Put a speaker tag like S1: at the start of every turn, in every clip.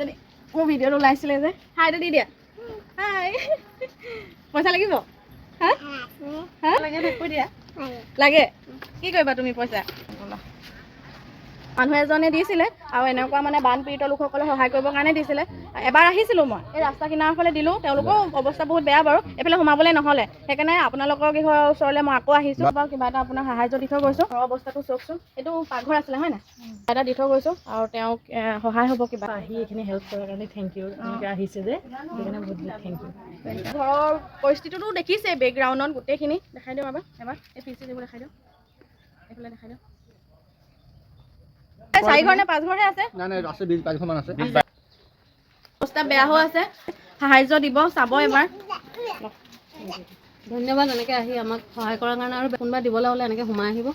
S1: এজনী মোৰ ভিডিঅ'ত ওলাইছিলে যে হাইটো দি দিয়া হাই পইচা লাগিব হা হা লাগে কৈ দিয়া লাগে কি কৰিবা তুমি পইচা মানুহ এজনে দিছিলে আৰু এনেকুৱা মানে বানপীড়িত লোকসকলে সহায় কৰিবৰ কাৰণে দিছিলে এবাৰ আহিছিলোঁ মই এই ৰাস্তা কিনাৰৰ ফালে দিলোঁ তেওঁলোকৰ অৱস্থা বহুত বেয়া বাৰু এইফালে সোমাবলৈ নহ'লে সেইকাৰণে আপোনালোকৰ কিহৰ ওচৰলৈ মই আকৌ আহিছোঁ বাৰু কিবা এটা আপোনাৰ সাহাৰ্য দি থৈ গৈছোঁ ঘৰৰ অৱস্থাটো চাওকচোন এইটো পাকঘৰ আছিলে হয় নাই এটা দি থৈ গৈছোঁ আৰু তেওঁক সহায় হ'ব কিবা
S2: আহি এইখিনি হেল্প কৰাৰ কাৰণে থেংক ইউ এনেকৈ আহিছে যে সেইকাৰণে বহুত থেংক ইউ
S1: ঘৰৰ পৰিস্থিতিটো দেখিছে বেকগ্ৰাউণ্ডত গোটেইখিনি দেখাই দিওঁ এবাৰ এই পিচি দিব দেখাই দিওঁ এইফালে দেখাই দিওঁ 4 ঘৰ নে 5 ঘৰহে আছে
S3: না না আছে 20 25 মান আছে
S1: অৱস্থা বেয়া হৈ আছে সাহাৰ্য দিব চাব এবাৰ
S2: ধন্যবাদ এনেকৈ আহি আমাক সহায় কৰাৰ কাৰণে আৰু কোনোবা দিবলৈ হ'লে এনেকৈ সোমাই আহিব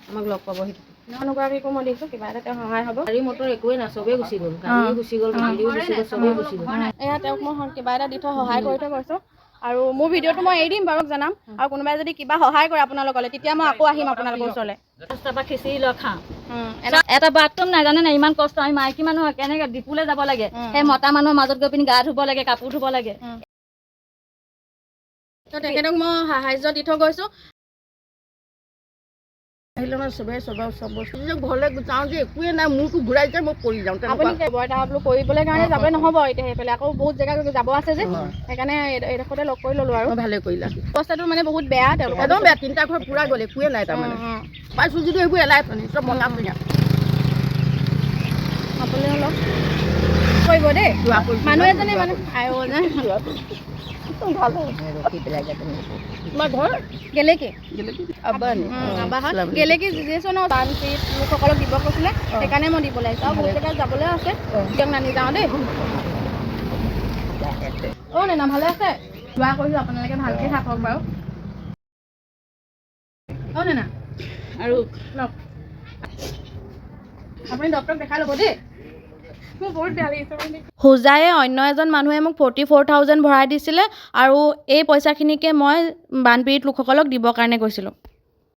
S2: আমাক লগ পাব সেইটো
S1: মানুহগৰাকীকো মই দিছোঁ কিবা এটা তেওঁ সহায় হ'ব
S2: গাড়ী মটৰ একোৱেই না চবেই গুচি গ'ল গাড়ীও গুচি গ'ল মন্দিৰো গুচি গ'ল চবেই গুচি গ'ল
S1: এয়া তেওঁক মই কিবা এটা দি থৈ সহায় কৰি থৈ গৈছোঁ আৰু মোৰ ভিডিঅ'টো মই এৰি দিম বাৰু জনাম আৰু কোনোবাই যদি কিবা সহায় কৰে আপোনালোকলৈ তেতিয়া মই আকৌ আহিম আপোনালোকৰ ওচৰলৈ
S2: তাৰপৰা খিচিৰি লৈ খাওঁ এটা বাথৰুম নাই জানে নাই ইমান কষ্ট আমি মাইকী মানুহ কেনেকৈ ডিপুলৈ যাব লাগে সেই মতা মানুহৰ মাজত গৈ পিনি গা ধুব লাগে কাপোৰ ধুব লাগে
S1: তেখেতক মই সাহাৰ্য দি থৈ গৈছোঁ
S3: আহিলে মানে চব বস্তু ঘৰলৈ যাওঁ যে একোৱে নাই মোৰতো ঘূৰাই যায় মই পৰি যাওঁ
S1: আপুনি এটা বোলো কৰিবলৈ কাৰণে যাবলৈ নহ'ব এতিয়া সেইফালে আকৌ বহুত জেগা যাব আছে যে সেইকাৰণে এইডোখৰতে লগ কৰি ল'লোঁ আৰু
S3: ভালে কৰিলা
S1: অৱস্থাটো মানে বহুত বেয়া তেওঁলোকৰ
S3: একদম বেয়া 3টা ঘৰ পুৰা গ'ল একোৱে নাই তাৰমানে পাইছোঁ যদি সেইবোৰ এলাই পানী চব মঙা পিঙা
S1: আপুনি অলপ কৰিব দেই মানুহ এজনে মানে
S3: ভাল ৰখি পেলাই তোমাৰ ঘৰ
S1: গেলেকি
S3: আবাহত
S1: গেলেকি যিজনৰ বানপীড়িত লোকসকলক দিব কৈছিলে সেইকাৰণে মই দিব লাগিছোঁ আৰু বহুত জেগাত যাবলৈ আছে দিয়ক নানি যাওঁ দেই অ' নেনা ভালে আছে দোৱা কৰিছোঁ আপোনালোকে ভালকৈ থাকক বাৰু অ' নেনা
S2: আৰু
S1: লওক আপুনি ডক্টৰক দেখাই ল'ব দেই মোৰ বহুত বেয়া লাগিছে হোজায়ে অন্য এজন মানুহে মোক 44,000 ভৰাই দিছিলে আৰু এই পইচাখিনিকে মই বানপীড়িত লোকসকলক দিবৰ কাৰণে গৈছিলোঁ